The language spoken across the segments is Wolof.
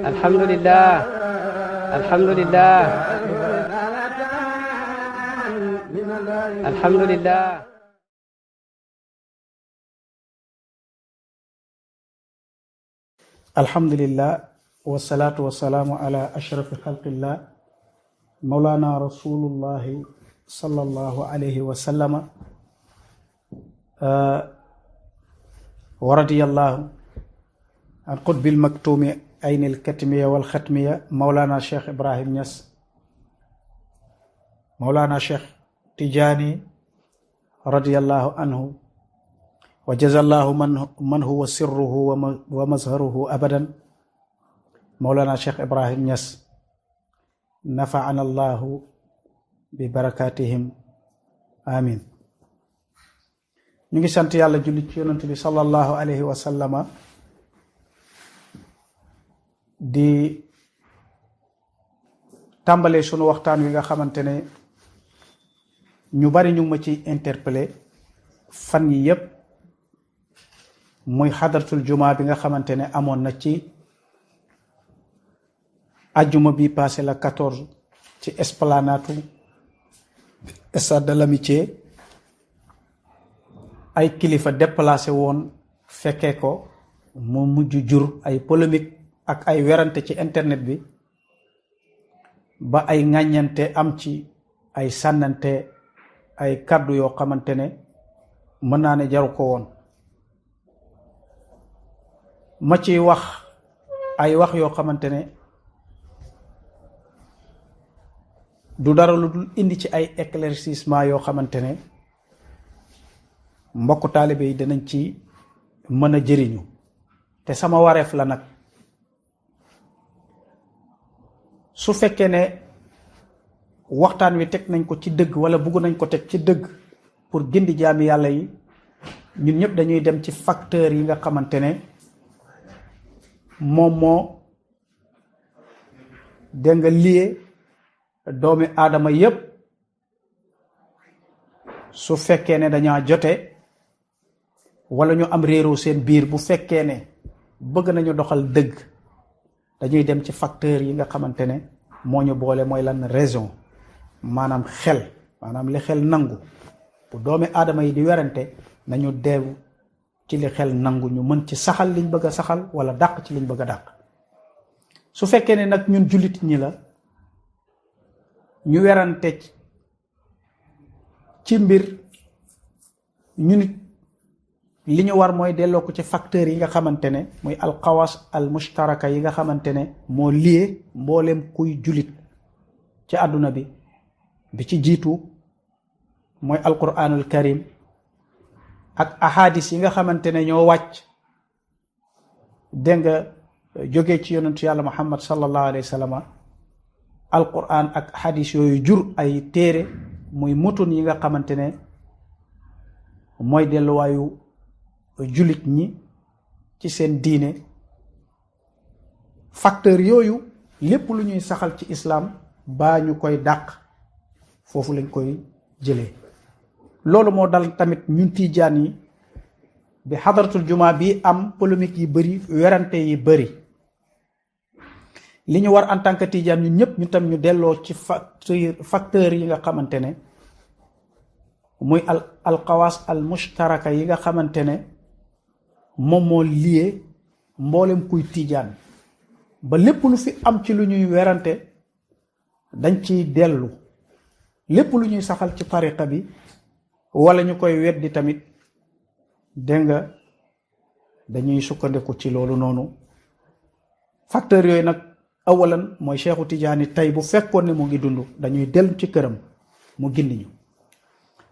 alhamdulillah alhamdulillah alhamdulillah alhamdulillah wasalaatu wasalaamu ala ashrafi xalqillah mawlana rasulullahi sallallahu alayhi wa sallama wa radiyallahu an qutbil maktumi aynil katmiya wal xatmiya mawlana cheikh Ibrahim Niass mawlana cheikh Tijaani radiyallahu anhu wa jazallahu man huwa sirruhu wa mazharuhu abadan mawlana cheikh Ibrahim Niass nafaana allahu bi barakatihim amin. ñu ngi sant yàlla julli ci yonent bi sallallahu alayhi wa sallama di tàmbalee sunu waxtaan wi nga xamante ne ñu bari ñu ngi ma ci interpellé fan yi yépp muy xadaratul jumaa bi nga xamante ne amoon na ci ajjuma bi passé la 14 ci esplanade stade de l'Amitié ay kilifa déplacé woon fekkee ko mu mujj jur ay polémique ak ay werante ci internet bi ba ay ŋàññante am ci ay sànnante ay kàddu yoo xamante ne mën naa ne jaru ko woon ma ci wax ay wax yoo xamante ne du dara lu dul indi ci ay éclaircissement yoo xamante ne mbokk taalibe yi dinañ ci mën a jëriñu te sama wareef la nag su fekkee ne waxtaan wi teg nañ ko ci dëgg wala bugg nañ ko teg ci dëgg pour gindi jaami yàlla yi ñun ñëpp dañuy dem ci facteurs yi nga xamante ne moom moo dégg nga lié doomi aadama yépp su fekkee ne dañaa jote wala ñu am réeroo seen biir. bu fekkee ne bëgg nañu doxal dëgg dañuy dem ci facteurs yi nga xamante ne moo ñu boole mooy lan raison maanaam xel maanaam li xel nangu. bu doomi aadama yi di werante nañu deewu ci li xel nangu ñu mën ci saxal liñ bëgg a saxal wala dàq ci liñ bëgg a dàq. su fekkee ne nag ñun jullit ñi la ñu werante ci mbir ñu nit li ñu war mooy delloo ko ci facteurs yi nga xamante ne muy alxawaas al mushtaraka yi nga xamante ne moo lié mboolem kuy jullit ci àdduna bi ci jiitu mooy alquranul karim ak ahadis yi nga xamante ne ñoo wàcc dégg nga jógee ci yonentu yàlla muhammad sallallahu alayhi wa sallam. alquran ak hadis yooyu jur ay téere muy mutun yi nga xamante ne mooy delluwaayu jullit ñi ci seen diine. facteur yooyu lépp lu ñuy saxal ci islam baa ñu koy dàq foofu lañ koy jëlee. loolu moo dal tamit ñun tiijaan yi bi xadaratul juma bi am polémique yi bëri werante yi bëri. li ñu war en tant que tijaan ñun ñëpp ñu tam ñu delloo ci facteur yi nga xamante ne muy alxawaas al mushtaraka yi nga xamante ne moom moo lié mboolem kuy tijaan ba lépp lu fi am ci lu ñuy werante dañ ciy dellu. lépp lu ñuy saxal ci tariqa bi wala ñu koy weddi tamit dégg nga dañuy sukkandiku ci loolu noonu. facteur yooyu nag awalan mooy Cheikhu Tijaani tey bu fekkoon ne mu ngi dund dañuy dellu ci këram mu gindi ñu.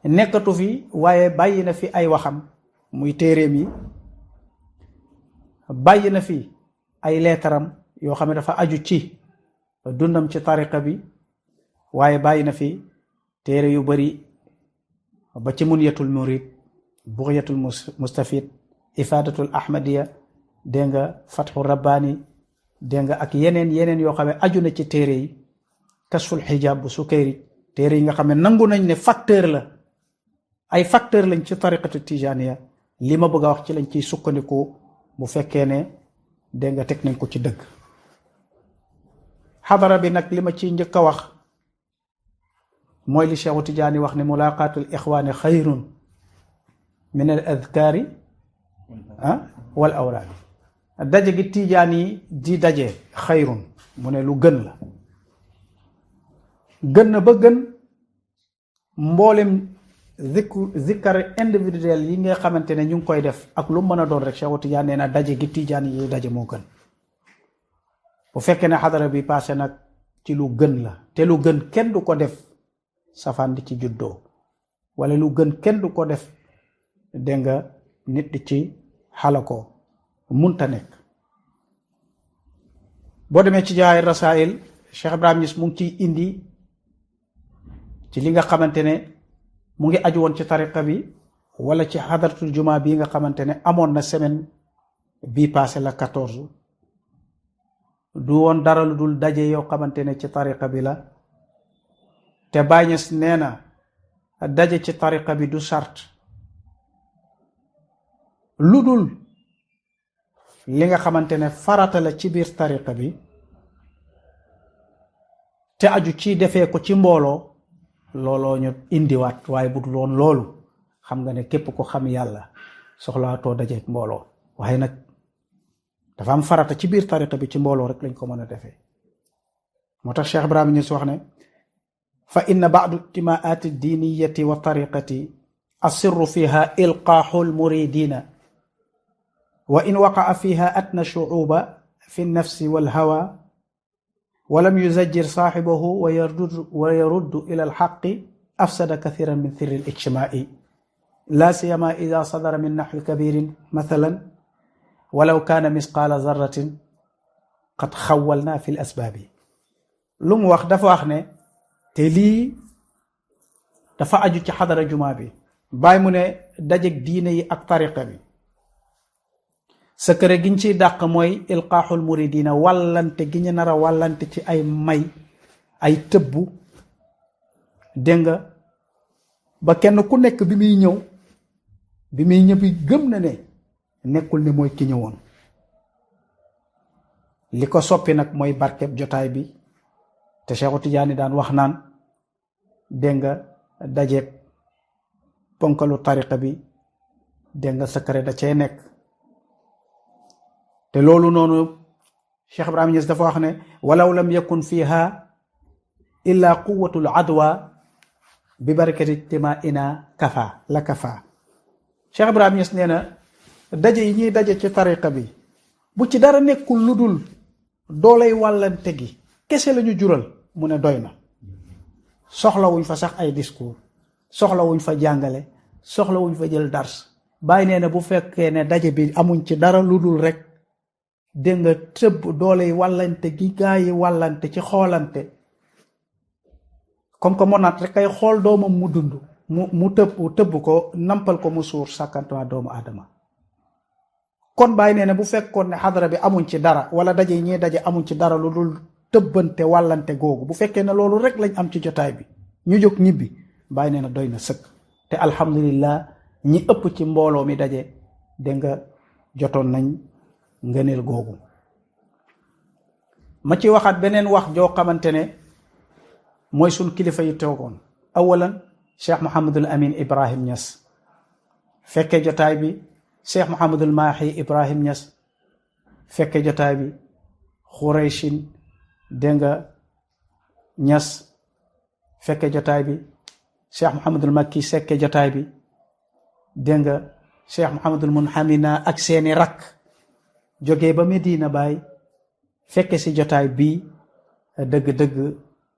nekkatu fi waaye bàyyi na fi ay waxam muy téeréem yi, bàyyi na fi ay leetaram yoo xam ne dafa aju ci dundam ci tariqa bi, waaye bàyyi na fi téere yu bari ba ci munyatul murid, bughyatul mustafid, ifadatul ahmadiya, dégg nga fathu rabbani, dégg nga ak yeneen yoo xam ne aju na ci téere yi, kasful xijaab bu Sukayri, téere yi nga xam ne nangu nañ ne facteur la ay facteur lañ ci tariqatu tijaniya li ma bëgg a wax ci lañ ciy sukkandiku bu fekkee ne dégg nga teg nañ ko ci dëgg. xadara bi nag li ma ciy njëkk a wax mooy li Cheikhu Tijaani wax ne mulaqaatul ixwaani xayrun min al adkaari wal awraad. daje gi tijaan yi di daje xayrun mu ne lu gën la, gën na ba gën mboolem zikkar individuel yi nga xamante ne ñu ngi koy def ak lu mën a doon rek. Cheikhu Tijaan nee na daje gi tijaan yi daje moo gën. bu fekkee ne xadara bi passé nag ci lu gën la, te lu gën kenn du ko def safaan di ci juddoo, wala lu gën kenn du ko def dégg nga nit di ci xalakoo, munta nekk. boo demee ci jawaahir rasaa'il Cheikh Ibrahim Niass mu ngi ciy indi ci li nga xamante ne mu ngi aju woon ci tariqa bi wala ci xadaratul juma bii nga xamante ne amoon na semaine bii passé la 14. du woon dara lu dul daje yoo xamante ne ci tariqa bi la, te Baay Ñas nee na daje ci tariqa bi du sart lu dul li nga xamante ne farata la ci biir tariqa bi te aju ci defee ko ci mbooloo, looloo ñu indiwaat. waaye bu dul woon loolu xam nga ne képp ko xam yàlla soxlaatoo dajeek mbooloo. waaye nag dafa am farata ci biir tariqa bi ci mbooloo rek lañ ko mën a defee. moo tax Cheikh Ibrahim Niass wax ne fa inna ba'du ijtimaa'aati diiniyati wa tariqati assirru fiha ilqaaxu lmuridina wa in waqa'a fiha atna shu'uba fi nnafsi walhawa wa lam yuzajjir saaxibahu wa yaruddu ila alxaqi afsada kathiran min sirri alijtimaa'i la siyama ida sadara min naxwi kabirin mathalan walaw kaana misqaala zarratin qad xawalna fi l asbaabi. lu mu wax dafa wax ne te lii dafa aju ci xadara jumaa bi. bàyyi mu ne dajeg diine yi ak tariqa bi secret giñ ciy dàq mooy ilqaaxul muridina, wàllante gi ñu nar a wàllante ci ay may ay tëbbu dégg nga ba kenn ku nekk bi muy ñëw gëm na ne nekkul ne mooy ki ñëwoon. li ko soppi nag mooy barkeb jotaay bi te Cheikhu Tijaani daan wax naan dégg nga dajeeb ponkalu tariqa bi dégg nga secret da cee nekk. te loolu noonu Cheikh Ibrahim Niass dafa wax ne walaw lam yakun fiha illa quwwatul adwa bi barakati ijtimaa'ina kafa la kafa. Cheikh Ibrahim Niass nee na daje yi ñuy daje ci tariqa bi bu ci dara nekkul lu dul doolay wàllante gi kese lañu jural mu ne doy na. soxlawuñ fa sax ay discours, soxlawuñ fa jàngale, soxlawuñ fa jël dars. bàyyi nee na bu fekkee ne daje bi amuñ ci dara lu dul rek dégg nga tëbb dooley wàllante gi gaa yi wàllante ci xoolante, comme que monaat rek kay xool doomam mu dund mu tëbb ko nampal ko mu suur sàkkantuma doomu aadama. kon bàyyi nee na bu fekkoon ne xadara bi amuñ ci dara wala daje yi ñuy daje amuñ ci dara lu dul tëbbante wàllante googu, bu fekkee ne loolu rek lañ am ci jotaay bi ñu jóg ñibbi, bàyyi nee na doy na sëkk. te alhamdulillah ñi ëpp ci mbooloo mi daje dégg nga jotoon nañ ngëneel googu. ma ci waxaat beneen wax joo xamante ne mooy suñ kilifa yi toogoon. awalan Cheikh Mouhamadul Amin Ibrahim Niass fekke jotaay bi, Cheikh Mouhamadul Mahi Ibrahim Niass fekke jotaay bi, Xurayshin dégg nga Niass fekke jotaay bi, Cheikh Mouhamadul Makki fekke jotaay bi, dégg nga Cheikh Mouhamadul Munhamina ak seeni rakk jógee ba Medina Baye fekke si jotaay bii. dëgg-dëgg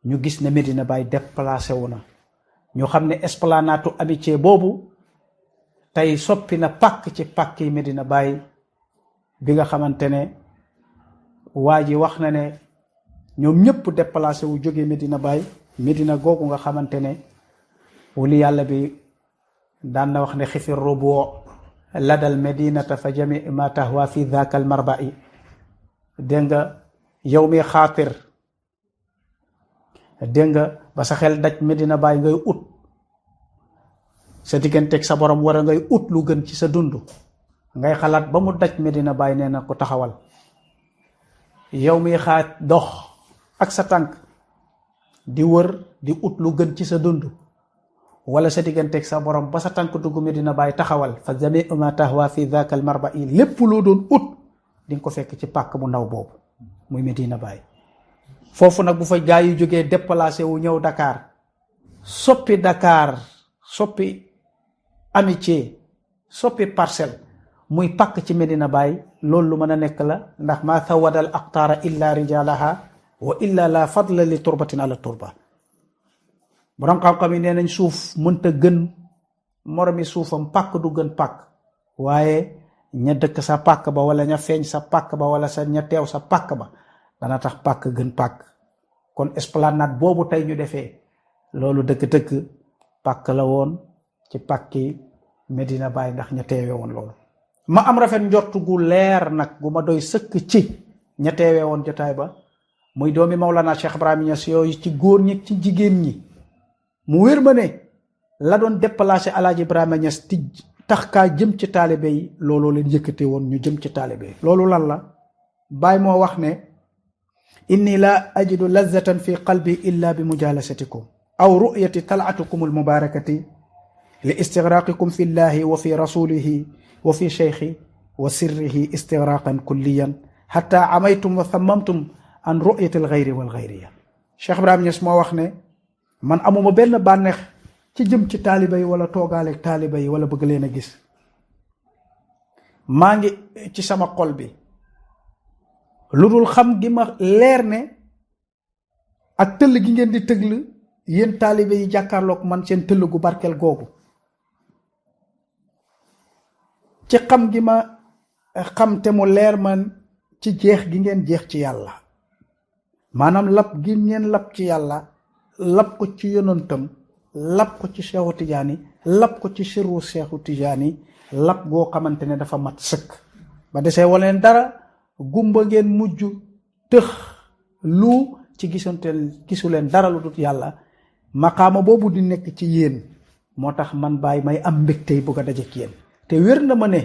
ñu gis ne Medina Baye déplacé wu na, ñu xam ne esplanade amitié boobu tey soppi na pàkk ci pàkk yi Medina Baye bi nga xamante ne waa ji wax na ne ñoom ñëpp déplacé wu jógee Medina Baye. Medina googu nga xamante ne wuli yàlla bi daan na wax ne xifir rubu ladal medinata fa jami ma tahwa fi dhaka al marba'i. dégg nga yow mi xaatir dégg nga ba sa xel daj Medina Baye ngay ut sa digganteeg sa borom war a ngay ut lu gën ci sa dund ngay xalaat ba mu daj Medina Baye nee na ko taxawal yow mi xaat dox ak sa tànk di wër di ut lu gën ci sa dund wala sa digganteeg sa borom ba sa tànk dugg Medina Baye taxawal fa jami'u ma tahwa fi dhaka al marba'i lépp loo doon ut di nga ko fekk ci pàkk bu ndaw boobu muy Medina Baye. foofu nag bu fa gaa yu jógee déplacé wu ñëw Dakar soppi Dakar soppi Amitié soppi Parcelles muy pàkk ci Medina Baye loolu lu mën a nekk la ndax ma thawadal aqtaara illa rijalaha wa illa la fadla li turbatin ala turba. borom xam-xam yi nee nañ suuf mënta gën moromi suufam pàkk du gën pàkk waaye ña dëkk sa pàkk ba wala ña feeñ sa pàkk ba wala sa ña teew sa pàkk ba dana tax pàkk gën pàkk. kon esplanade boobu tey ñu defee loolu dëkk-dëkk pàkk la woon ci pàkki Medina Baye ndax ña teewee woon loolu. ma am rafet njort gu leer nag gu ma doy sëkk ci ña teewee woon jotaay ba muy doomi Mawlana Cheikh Ibrahima Niass yooyu ci góor ñi ci jigéen ñi mu wér ma ne la doon déplacé Alaaji Ibrahima Niass ti tax kaa jëm ci taalibe yi looloo leen yëkkate woon ñu jëm ci taalibe yi. loolu lan la Baye moo wax ne inni la ajidu lazatan fi qalbi illa bi mujalasatikum aw ru'yati tal'atukum almubarakati li istighraqikum fi llahi wa fi rasulihi wa fi shaykhi wa sirrihi istighraqan kulliyan hatta amaytum wa thammamtum an ru'yati alghayri wal ghayriya. Cheikh Ibrahima Niass moo wax ne man amuma benn bànneex ci jëm ci taaliba yi wala toogaaleeg taaliba yi wala bëgg leen a gis maa ngi ci sama xol bi lu dul xam gi ma leer ne ak tëll gi ngeen di tëgl yéen taalibe yi jàkkaarloog man seen tëll gu barkeel googu ci xam gi ma xam te mu leer man ci jeex gi ngeen jeex ci yàlla maanaam lab gi ngeen lab ci yàlla lab ko ci yonantam lab ko ci Seexu Tijaani lab ko ci sirru Seexu Tijaani lab goo xamante ne dafa mat sëkk ba desee waleen dara gumba ngeen mujj tëx lu ci gisu leen dara lu dut yàlla maqaama boobu di nekk ci yéen moo tax man Baye may am mbégtey bëgg a dajeek yéen te wér na ma ne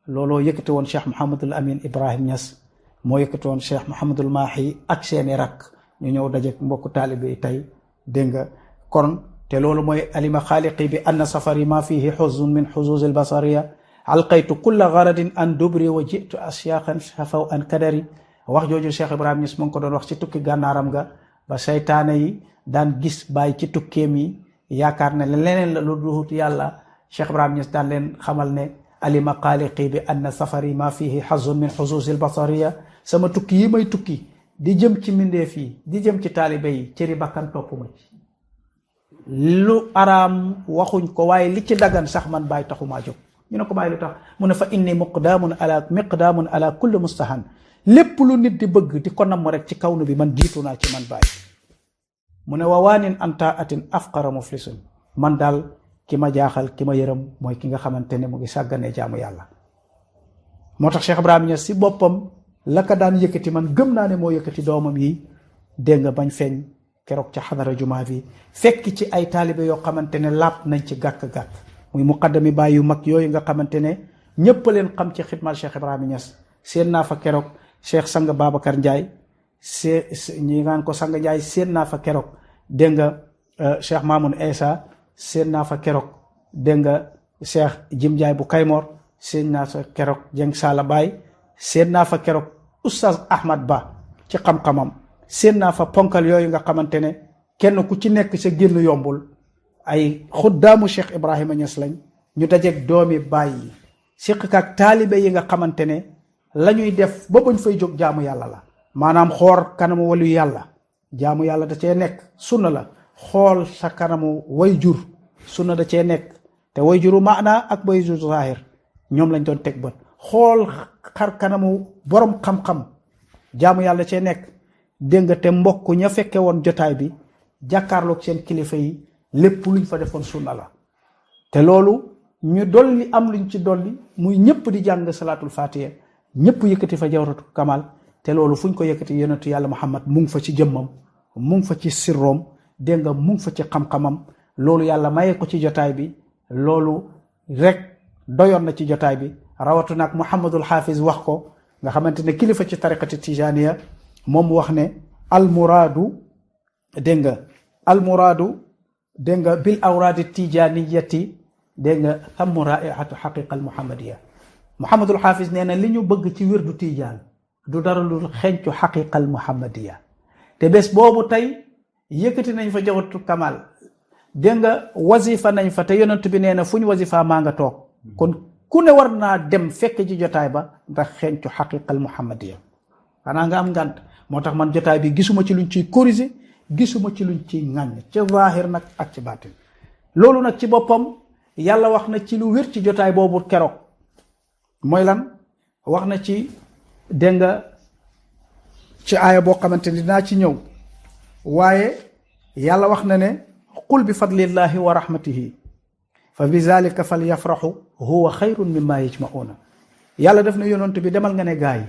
looloo yëkkati woon Cheikh Mouhamadul Amin Ibrahim Niass moo yëkkati woon Cheikh Mouhamadul Mahi ak seeni rakk ñu ñëw dajeek mbokku taalibe yi tey dégg nga kon te loolu mooy alima xaaliqi bi anna safari ma fihi xuzun min xuzuz albasariya alqaytu kulla garadin an dubri wa jitu asyaaqan safaw an kadari wax jooju Cheikh Ibrahima Niass mu ngi ko doon wax ci tukki gànnaaram ga ba seytaane yi daan gis Baye ci tukkeem yi yaakaar ne leneen la lu duhut yàlla Cheikh Ibrahima Niass daan leen xamal ne alima xaaliqi bi anna safari ma fihi xuzun min xuzuz albasariya sama tukki yi may tukki di jëm ci mbindeef yi di jëm ci taalibe yi cëri bakkan topp ma ci lu araam waxuñ ko waaye li ci dagan sax man Baye taxumaa jóg ñu ne ko Baye lu tax mu ne fa inni miqdaamun ala kulli mustahan lépp lu nit di bëgg di ko namm rek ci kaw nu bi man jiitu naa ci man Baye mu ne wawaanin anta atin afqara muflisun man daal ki ma jaaxal ki ma yërëm mooy ki nga xamante ne mu ngi sàgganee jaamu yàlla. moo tax Cheikh Ibrahima Niass si boppam la ka daan yëkkati man gëm naa ne moo yëkkati doomam yi dégg nga bañ feeñ keroog ca xadara jumaa bi fekk ci ay taalibe yoo xamante ne laab nañ ci gàkk-gàkk muy muqaddami Baye yu mag yooyu nga xamante ne ñëpp leen xam ci xidmal Cheikh Ibrahima Niass seen naa fa keroog Cheikh Sang Babacar Ndiaye ñi ngaan ko Sang Ndiaye seen naa fa keroog dégg nga Cheikh Mamoun Essa seen naa fa keroog dégg nga Cheikh Jim Ndiaye bu Kaymoor seen naa fa keroog Jeng Sala Baye seen naa fa keroog Oustaz Ahmad Ba ci xam-xamam seen naa fa ponkal yooyu nga xamante ne kenn ku ci nekk sa génn yombul ay xuddaamu Cheikh Ibrahima Niass lañ ñu dajeeg doomi Baye yi siq ak taalibe yi nga xamante ne la ñuy def ba bañ fay jóg jaamu yàlla la maanaam xool kanamu walu yàlla jaamu yàlla da cee nekk sunna la xool sa kanamu way jur sunna da cee nekk te way juru maana ak way jur zahir ñoom lañ doon teg bët xool xar kanamu borom xam-xam jaamu yàlla cee nekk dégg nga te mbokk ña fekke woon jotaay bi jàkkaarloog seen kilifa yi lépp luñ fa defoon sunna la te loolu ñu dolli am luñ ci dolli muy ñëpp di jàng salaatul fatiha ñëpp yëkkati fa jawratu kamal te loolu fuñ ko yëkkati yonentu yàlla Muhammad mu ngi fa ci jëmmam mu ngi fa ci sirroom dégg nga mu ngi fa ci xam-xamam loolu yàlla maye ko ci jotaay bi loolu rek doyoon na ci jotaay bi. rawatu nag Muhammadul Hafiz wax ko nga xamante ne kilifa ci tariqati tijaniya moom mu wax ne almuraadu dégg nga almuraadu dégg nga bil awraadi tijaniyati dégg nga thammu raihatu xaqiqa al muhammadiya. Muhammadul Hafiz nee na li ñu bëgg ci wirdu tijaan du dara lu xencu xaqiqa al muhammadiya. te bés boobu tey yëkkati nañ fa jawatu kamal dégg nga wasifa nañ fa te yonent bi nee na fu ñu wasifa maa nga toog kon ku ne war naa dem fekk ci jotaay ba ndax xencu xaqiqal muhammadiya. xanaa nga am ngànt moo tax man jotaay bi gisuma ci luñ ciy corriger gisuma ci luñ ciy ŋàññ ci zaahir nag ak ci baatin. loolu nag ci boppam yàlla wax na ci lu wér ci jotaay boobu keroog mooy lan wax na ci dégg nga ci aaya boo xamante ni dinaa ci ñëw waaye yàlla wax na ne qul bi fadlillahi wa rahmatihi fa bi zalika fal yafraxu huwa xayrun mimma yajmauna. yàlla def na yonent bi demal nga ne gaa yi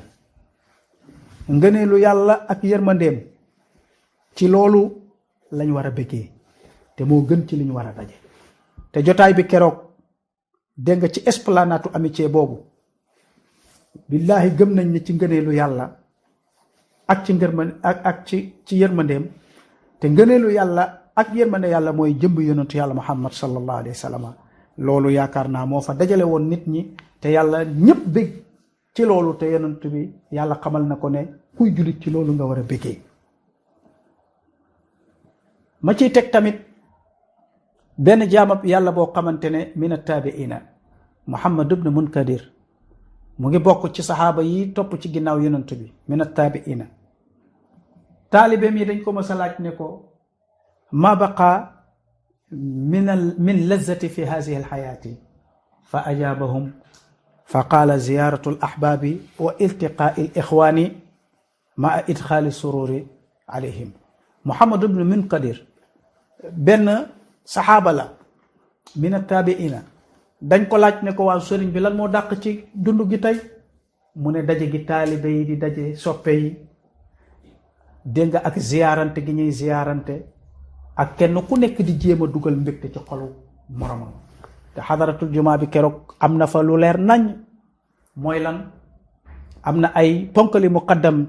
ngëneelu yàlla ak yërmandeem ci loolu lañ war a bëggee te moo gën ci li ñu war a daje. te jotaay bi keroog dégg nga ci esplanade amitié boobu billahi gëm nañ ni ci ngëneelu yàlla ak ci ngërmande ak ci yërmandeem te ngëneelu yàlla ak yërmande yàlla mooy jëmb yonentu yàlla Muhammad sallallahu alayhi wa sallam. loolu yaakaar naa moo fa dajale woon nit ñi te yàlla ñëpp bég ci loolu te yonent bi yàlla xamal na ko ne kuy jullit ci loolu nga war a bégee. ma ciy teg tamit benn jaamab yàlla boo xamante ne min attaabiina Muhammad ibn Munkadir mu ngi bokk ci saxaaba yi topp ci ginnaaw yonent bi min attaabiina. taalibeem yi dañ ko mës a laaj ne ko ma baqa min lazati fi hadihi alxayaati fa ajaabahum fa qaala ziyaratu al ahbaabi wa iltiqaai al ixwaani maa idxaali sururi alayhim. Muhammad ibn Munkadir benn saxaaba la min attaabiina. dañ ko laaj ne ko waaw sëriñ bi lan moo dàq ci dund gi tey mu ne daje gi taalibe yi di daje soppe yi dégg nga ak ziyaarante gi ñuy ziyaarante ak kenn ku nekk di jéem a dugal mbégte ci xolu moromam. te xadaratul jumaa bi keroog am na fa lu leer nañ mooy lan am na ay ponkali muqaddam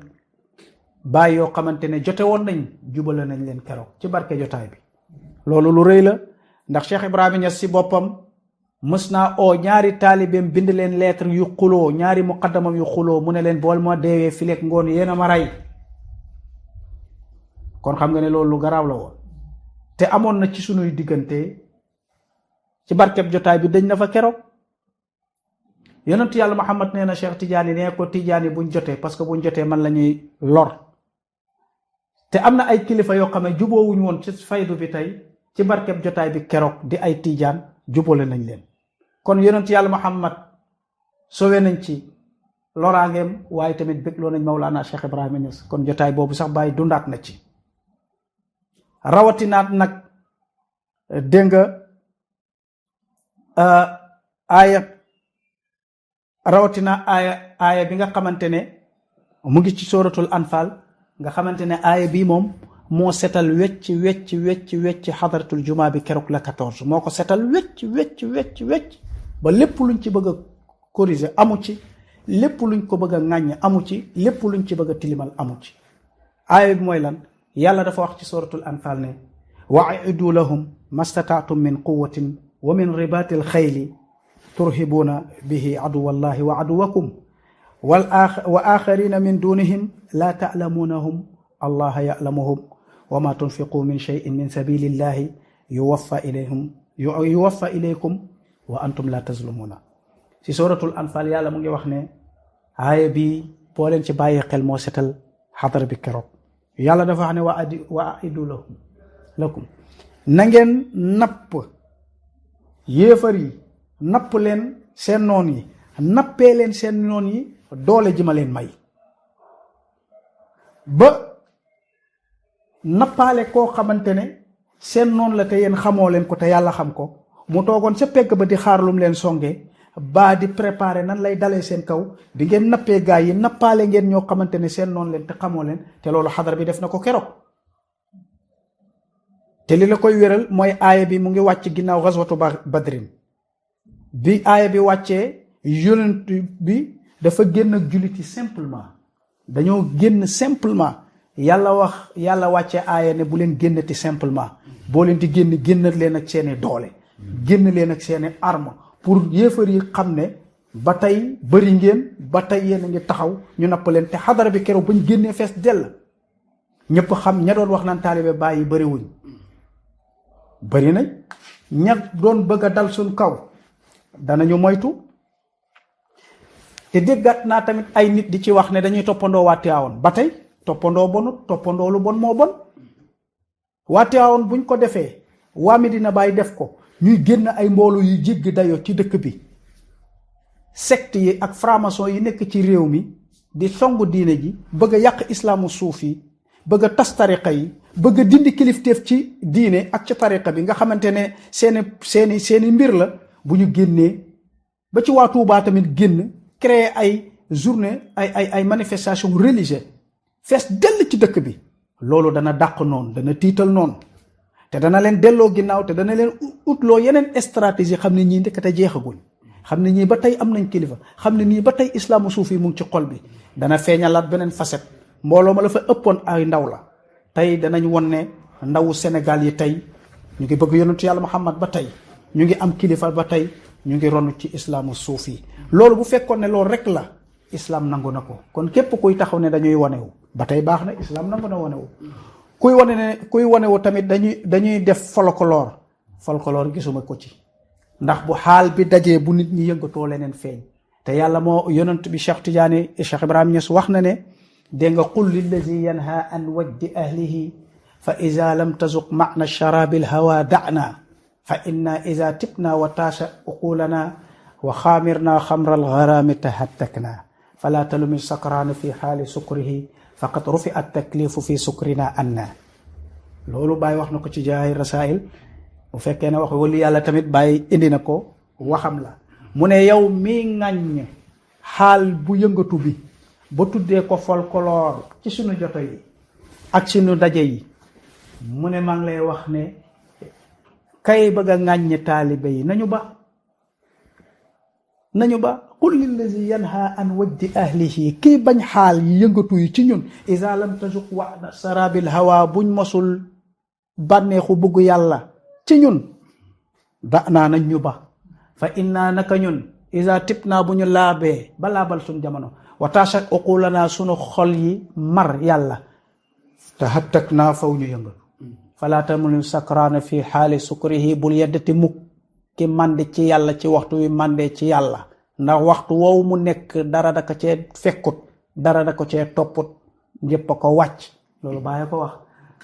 baay yoo xamante ne jote woon nañ jubale nañ leen keroog ci barke jotaay bi. loolu lu rëy la ndax Cheikh Ibrahima Niass si boppam mës naa oo ñaari taalibeem bind leen lettre yu xuloo ñaari muqaddamam yu xuloo mu ne leen bool ma deewee fileeg ngoon yéen a ma rey. kon xam nga ne loolu lu garaaw la woon te amoon na ci sunuy diggante ci barkeb jotaay bi dañ na fa keroog. yonentu yàlla Muhammad nee na Cheikh Tidiane nee ko Tidiane buñ jotee parce que buñ jotee man la ñuy lor. te am na ay kilifa yoo xam ne juboowuñ woon ci faydu bi tey ci barkeb jotaay bi keroog di ay Tijaan jubale nañ leen. kon yonentu yàlla Muhammad sowe nañ ci loraangeem waaye tamit bégloo nañ Mawlaana Cheikh Ibrahima Niass. kon jotaay boobu sax bàyyi dundaat na ci. rawatinaat nag dégg nga aaya bi nga xamante ne mu ngi ci suratul anfal nga xamante ne aaya bii moom moo setal wecc xadaratul jumaa bi keroog la 14 moo ko setal wecc ba lépp luñ ci bëgg a corriger amu ci lépp luñ ko bëgg a ŋàññ amu ci lépp luñ ci bëgg a tilimal amu ci. aaya bi mooy lan yàlla dafa wax ci suratul anfal ne wa'idu lahum mastataatum min quwatin wa min ribatil xayli turhibuuna bihi aduwallahi wa aduwakum wa axarina min dunihim la ta'lamunahum allaha ya'lamuhum wa ma tunfiqu min shay'in min sabilillahi yuwaffa ilaykum wa antum la tazlamuna. ci suratul anfal yàlla mu ngi wax ne aaya bi boo leen ci bàyyi xel moo setal xadara bi keroog. yàlla dafa wax ne wa aidu lakum na ngeen napp yéefar yi napp leen seen noon yi nappee leen seen noon yi doole ji ma leen may ba nappaale koo xamante ne seen noon la te yéen xamoo leen ko te yàlla xam ko mu toogoon sa pegg ba di xaar lum leen songe baa di préparer nan lay dalee seen kaw bi ngeen nappee gaa yi nappaale ngeen ñoo xamante ne seen noonu leen te xamoo leen te loolu xadara bi def na ko keroog. te li la koy wéral mooy aaya bi mu ngi wàcc ginnaaw gazwatu badrin bi aaya bi wàccee yonent bi dafa génn ak jullit yi simplement dañoo génn simplement yàlla wàccee aaya ne bu leen génnati simplement boo leen di génn leen ak seeni doole génn leen ak seeni arme pour yéefar yi xam ne ba tey bëri ngeen ba tey yéen a ngi taxaw ñu napp leen. te xadara bi keroog bañ génnee fees dell ñëpp xam ña doon wax naan taalibe Baay yi bëri wuñ bëri nañ. ña doon bëgg a dal suñ kaw danañu moytu. te déggaat naa tamit ay nit di ci wax ne dañuy toppandoo waa Tiwaawan ba tey toppandoo bonut toppandoo lu bon moo bon. waa Tiwaawan buñ ko defee waa Medina Baay def ko ñuy génn ay mbooloo yu jéggi dayoo ci dëkk bi. secte yi ak franc-maçon yi nekk ci réew mi di songu diine ji bëgg a yàq islaamu suufi bëgg a tas tariqa yi bëgg a dindi kilifteef ci diine ak ci tariqa bi nga xamante ne seeni mbir la. bu ñu génnee ba ci waa Tuubaa tamit génn créer ay journée ay manifestation religieuse fees dell ci dëkk bi. loolu dana dàq noonu dana tiital noonu te dana leen delloo ginnaaw te dana leen utloo yeneen stratégie xam ne ñii ndekete jeexagul. xam ne ñii ba tey am nañ kilifa xam ne nii ba tey islaamu suufi mu ngi ci xol bi. dana feeñalaat beneen facette mbooloo ma la fa ëppoon ay ndaw la tey danañ won ne ndawu Sénégal yi tey ñu ngi bëgg yonentu yàlla Muhammad ba tey ñu ngi am kilifa ba tey ñu ngi ronu ci islaamu suufi. loolu bu fekkoon ne loolu rek la islam nangu na ko kon képp kuy taxaw ne dañuy wanewu ba tey baax na islam nangu na wanewu. kuy wanewu tamit dañuy def folklore gisuma ko ci. ndax bu xaal bi dajee bu nit ñi yëngatoo leneen feeñ. te yàlla moo yonent bi Cheikh Tidiane Cheikh Ibrahim Niass wax na ne dégg nga qul lillazi yanha an wajdi ahlihi fa ida lam tazuq maana sharabi lhawa da'na fa inna ida tibna wa taasha uqulana wa xaamirna xamra algarami tahattakna fala talumi sakrana fi xaali sukrihi faqad rufi at taklifu fi sukrina anna. loolu Baay wax na ko ci jaay rasail. bu fekkee ne wax wali yàlla tamit Baay indi na ko waxam la. mu ne yow mii ŋàññ xaal bu yëngatu bi ba tuddee ko folklore ci sunu joto yi ak sunu daje yi mu ne maa ngi lay wax ne kay bëgg a ŋàññ taalibe yi nañu ba qul lillazi yanha an wajdi ahlihi kii bañ xaal yi yëngatu yi ci ñun iza lam tazuq wa'da sarabil hawa buñ mosul bànneexu bugg yàlla ci ñun da naa nañ ñu ba fa inna naka ñun iza tib naa bu ñu laabee ba laabal suñ jamono wa taashat uqulana sunu xol yi mar yàlla te hattak naa faw ñu yëngatu fala tamul sakraana fi xaali sukrihi bul yeddati mukk ki màndi ci yàlla ci waxtu wi màndee ci yàlla ndax waxtu woowu mu nekk dara da ko cee fekkut dara da ko cee topput ñëpp a ko wàcc loolu bàyyi ko wax.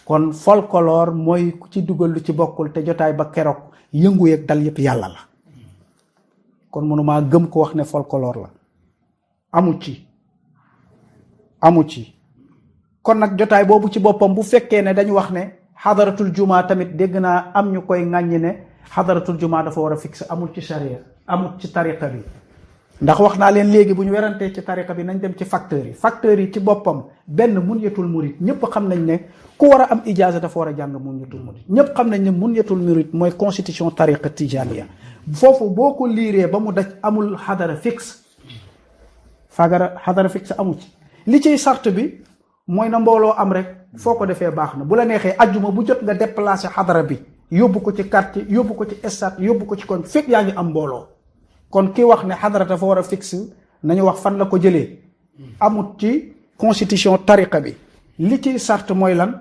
kon folklore mooy ku ci dugal lu ci bokkul te jotaay ba keroog yëngu yeeg dal yëpp yàlla la. kon mënumaa gëm ko wax ne folklore la amu ci kon nag jotaay boobu ci boppam bu fekkee ne dañu wax ne xadaratul juma tamit dégg naa am ñu koy ŋàññi ne xadaratul juma dafa war a fixe amul ci charia amul ci tariqa bi. ndax wax naa leen léegi bu ñu werantee ci tariqa bi nañ dem ci facteurs yi ci boppam benn munyatul murid ñëpp xam nañ ne ku war a am ijaaza dafa war a jàng munyatul murid ñëpp xam nañ ne munyatul murid mooy constitution tariqa tijaniya foofu boo ko liiree ba mu daj amul xadara fixe xadara fixe amu ci. li ciy sart bi mooy na mbooloo am rek foo ko defee baax na bu la neexee ajjuma bu jot nga déplacé xadara bi yóbbu ko ci quartier yóbbu ko ci stade yóbbu ko ci koñ fekk yaa ngi am mbooloo. kon ki wax ne xadara dafa war a fixe nañu wax fan la ko jëlee amut ci constitution tariqa bi. li ciy sart mooy lan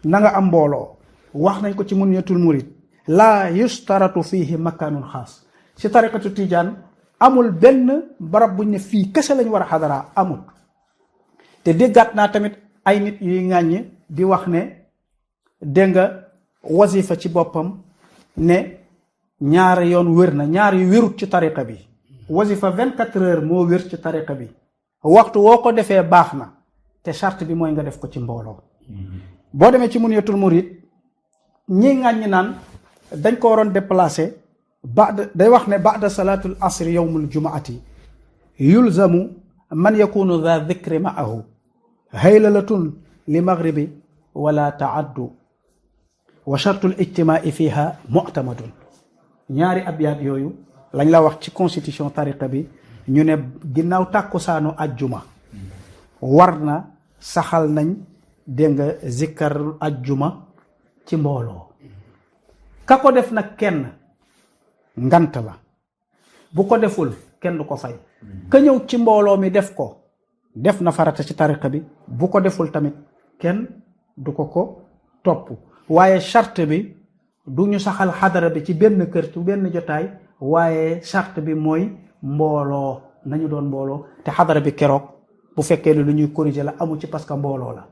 na nga am mbooloo wax nañ ko ci munyatul murid laa yustaratu fihi makaanun xaas ci tariqatu tijaan amul benn barab buñ ne fii kese lañ war a xadara amul. te déggaat naa tamit ay nit yuy ŋàññ di wax ne dégg nga wasifa ci boppam ne ñaari yoon wér na ñaar yu wérut ci tariqa bi. wasifa 24 heures moo wér ci tariqa bi waxtu woo ko defee baax na te charte bi mooy nga def ko ci mbooloo. boo demee ci munyatul murid ñi ŋàññ naan dañ ko waroon déplacer day wax ne ba'da salaatul asri yawmul jumaati yulzamu man yakunu dha dhikri ma'ahu haylalatun li maghribi wala ta'addu wa shartul ijtimaa'i fiha mu'tamadun. ñaari abyaat yooyu lañ la wax ci constitution tariqa bi ñu ne ginnaaw tàkkusaanu ajjuma war na saxal nañ dégg nga zikkarul ajjuma ci mbooloo. ka ko def nag kenn ngant la, bu ko deful kenn du ko fay. ka ñëw ci mbooloo mi def ko def na farata ci tariqa bi, bu ko deful tamit kenn du ko topp. waaye charte bi du ñu saxal xadara bi ci benn kër ci benn jotaay, waaye charte bi mooy mbooloo, nañu doon mbooloo. te xadara bi keroog bu fekkee ne lu ñuy corriger la amu ci parce que mbooloo la.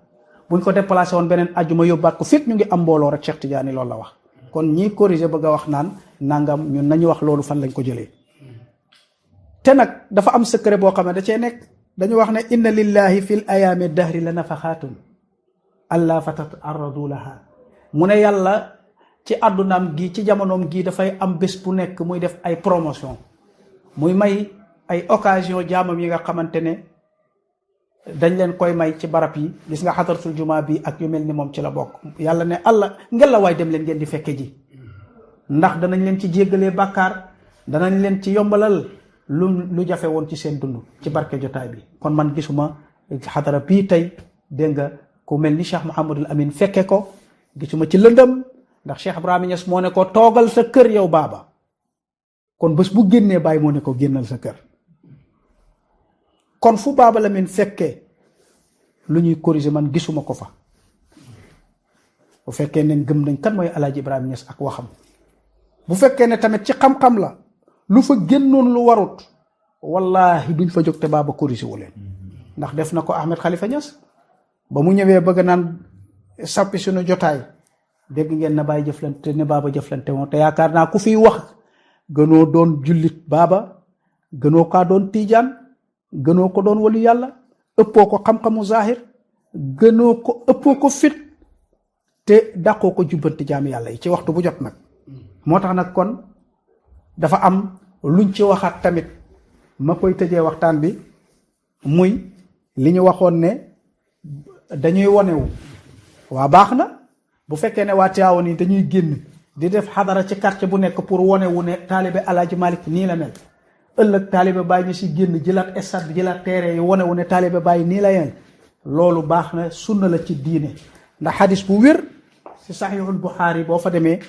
buñ ko déplacé woon beneen ajjuma yóbbaat ko fit ñu ngi am mbooloo rek Cheikh Tidiane loolu la wax. kon ñii corriger bëgg a wax naan nangam, ñun nañu wax loolu fan lañ ko jëlee. te nag dafa am secret boo xam ne da cee nekk. dañu wax ne inna lillahi fil ayaami dahri la nafaxaatun alla fatata'arradu laha. mu ne yàlla ci àddunaam gi ci jamonoom gii dafay am bés bu nekk muy def ay promotion, muy may ay occasion jaamam yi nga xamante ne dañ leen koy may ci barab yi. gis nga xadaratul jumaa bi ak yu mel ni moom ci la bokk. yàlla ne allah ngel la waay dem leen ngeen di fekke ji, ndax danañ leen ci jéggalee bàkkaar, danañ leen ci yombalal lu jafe woon ci seen dund ci barke jotaay bi. kon man gisuma xadara bii tey dégg nga ku mel ni Cheikh Mouhamadul Amin fekke ko, gisuma ci lëndëm, ndax Cheikh Ibrahima Niass moo ne ko toogal sa kër yow baaba. kon bés bu génnee bàyyi moo ne ko génnal sa kër. kon fu Baaba Lamin fekkee lu ñuy corriger man gisuma ko fa. bu fekkee ne gëm nañ kan mooy Alaaji Ibrahima Niass ak waxam, bu fekkee ne tamit ci xam-xam la lu fa génnoon lu warut, wallahi duñ fa jóg te baaba corriger wu leen. ndax def na ko Ahmed Khalifa Niass ba mu ñëwee bëgg naan sappi suñu jotaay, dégg ngeen na bàyyi jëflante ne baaba jëflante moom. te yaakaar naa ku fiy wax gënoo doon jullit baaba, gënoo kaa doon tiijaan, gënoo ko doon walu yàlla, ëppoo ko xam-xamu zahir, ëppoo ko fit, te dàqoo ko jubbanti jaami yàlla yi ci waxtu bu jot nag. moo tax nag kon dafa am luñ ci waxaat tamit, ma koy tëjee waxtaan bi, muy li ñu waxoon ne dañuy wonewu. waa baax na bu fekkee ne waa Tiwaawan yi dañuy génn di def xadara ci quartier bu nekk pour wonewu ne taalibe Alaaji Malik nii la mel, ëllëg taalibe Baay ñu si génn jëlaat stade bi jëlaat terrain yi wonewu ne taalibe Baay nii la yel. loolu baax na, sunna la ci diine. ndax xadis bu wér ci saxiixul Buxaari boo fa demee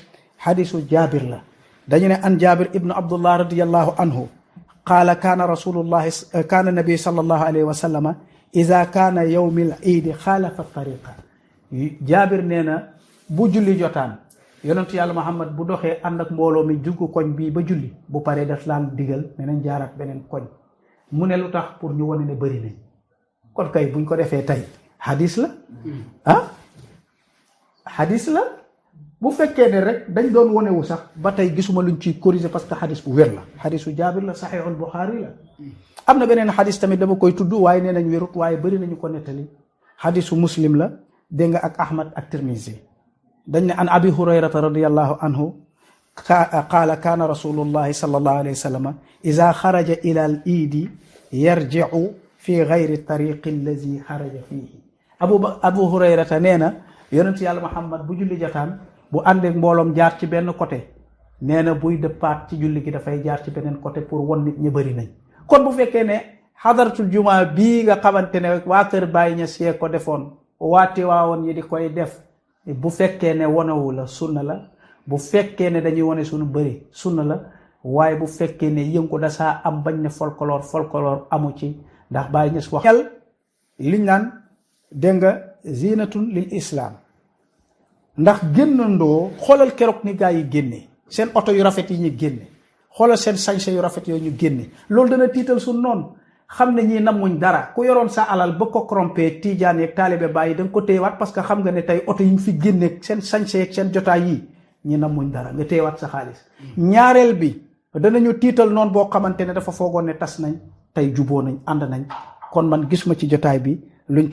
xadisu Jaabir la. dañu ne an Jaabir ibnu Abdullah radiyallahu anhu qaala kaana nabi sallallahu alayhi wa sallama ida kaana yawmil iidi xaalafa tariqa. Jaabir nee na bu julli jotaan yonentu yàlla Muhammad bu doxee ànd ak mbooloo mi juggu koñ bii ba julli, bu paree daf laan digal ne nañ jaaraat beneen koñ. mu ne lu tax? pour ñu wane ne bëri nañ. kon kay buñ ko defee tey hadis la hadis la. bu fekkee ne rek dañ doon wonewu sax ba tey gisuma luñ ciy corriger parce que hadis bu wér la. hadisu Jaabir la, saxiixul Buxaari la. am na beneen hadis tamit dama koy tudd waaye nee nañ wérut, waaye bëri nañu ko nettali. hadisu Muslim la, dégg nga, ak Ahmad ak Tirmizi. dañ ne an abi hurayrata radiyallahu anhu qaala kaana rasulullahi sallallahu alayhi wa sallam ida xaraja ila al iidi yarjicu fi gayri tariqi allazi xaraja fiihi. abu hurayrata nee na yonent yàlla Muhammad bu julli jotaan bu àndeek mbooloom jaar ci benn côté, nee na buy dëppaat ci julli gi dafay jaar ci beneen côté pour won nit ñi bëri nañ. kon bu fekkee ne xadaratul jumaa bii nga xamante ne waa kër Baay Ñas yee ko defoon, waa Tiwaawan yi di koy def, bu fekkee ne wonewu la sunna la, bu fekkee ne dañuy wone suñu bëri sunna la, waaye bu fekkee ne yëngu da saa am bañ ne folklore amu ci. ndax Baay Ñas wax xel liñ naan dégg nga zinatun lil islam. ndax génnandoo, xoolal keroog ni gaa yi génne seen oto yu rafet yi ñu génne, xoolal seen sañse yu rafet yooyu ñu génne, loolu dana tiital suñ noonu. xam ne ñii namuñ dara. ku yoroon sa alal ba ko corrompé tiijaan yeeg taalibe Baay da nga ko téyewaat parce que xam nga ne tey oto yi ñu fi génne seen sañse yeeg seen jotaay yi ñi namuñ dara, nga téyewaat sa xaalis. ñaareel bi danañu tiital noonu boo xamante ne dafa foogoon ne tas nañ, tey juboo nañ, ànd nañ. kon man gisuma ci jotaay bi luñ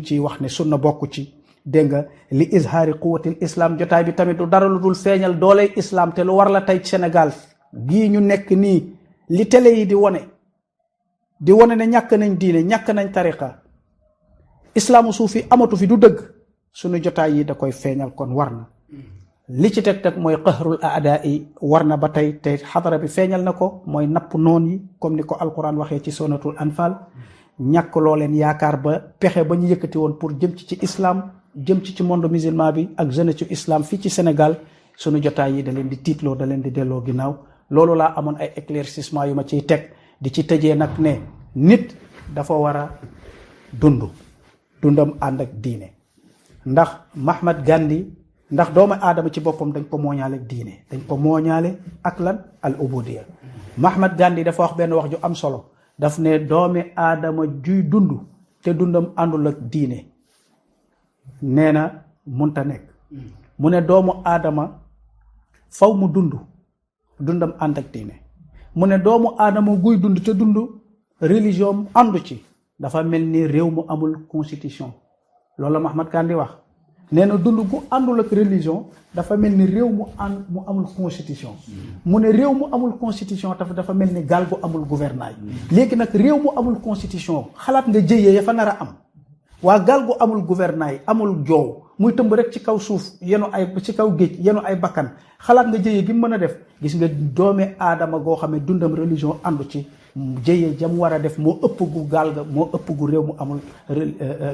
ciy wax ne sunna bokku ci. dégg nga li izhaari quwwatil islam. jotaay bi tamit du dara lu dul feeñal dooley islam, te lu war la tey Sénégal gii ñu nekk nii, li télé yi di wone ne ñàkk nañ diine, ñàkk nañ tariqa, islaamu suufi amatu fi, du dëgg. suñu jotaay yi da koy feeñal. kon war na li ci teg mooy qahrul aadaa yi war na ba tey te xadara bi feeñal na ko mooy napp noon yi comme ni ko alquran waxee ci sonatul anfal ñàkk loo leen yaakaar ba pexe ba ñu yëkkati woon pour jëm ci islam jëm ci monde musulman bi ak jeunesse ci islam fii ci Sénégal sunu jotaay yi da leen di tiitloo da leen di delloo ginnaaw loolu laa amoon ay éclaircissement yu ma ciy teg di ci tëjee nag ne nit dafa war a dundam ànd ak diine ndax Mahatma Gandhi ndax doomu aadama ci boppam dañ ko mooñaale ak diine dañ ko mooñaale ak lan al ubudiya Mahatma Gandhi dafa wax benn wax ju am solo daf ne doomi aadama juy dund te dundam àndul ak diine nee na munta nekk mu ne doomu aadama faw mu dundam ànd ak diine mu ne doomu aadama guy dund te dund religion àndu ci dafa mel ni réew mu amul constitution loolu la Mahatma Gandhi wax nee na dund gu àndul ak religion dafa mel ni réew mu amul constitution mu ne réew mu amul constitution dafa mel ni gaal gu amul gouvernail léegi nag réew mu amul constitution xalaat nga jëyee ya fa nar a am waa gaal gu amul gouvernail amul joow muy tëmb rek ci kaw suuf ci kaw géej yenu ay bakkan xalaat nga jëyee gi mu mën a def gis nga doomi aadama goo xam ne dundam religion àndu ci jëyee jam war a def moo ëpp gu gaal ga moo ëpp gu réew mu amul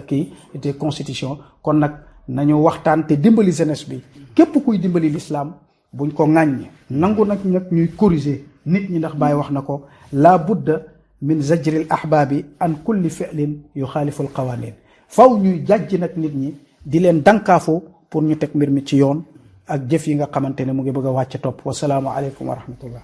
kii te constitution kon nag nañu waxtaan te dimbali jeunesse bi képp kuy dimbali l'islam buñ ko ŋàññ nangu nag ñuy corriger nit ñi ndax Baay wax na ko la budda min zajril ahbaabi an kulli fi'lin yuxaalifu alqawanin faw ñuy jàjj nag nit ñi di leen dankaafu pour ñu teg mbir mi ci yoon ak jëf yi nga xamante ne mu ngi bëgg a wàcc topp wasalaamu aleykum wa rahmatullah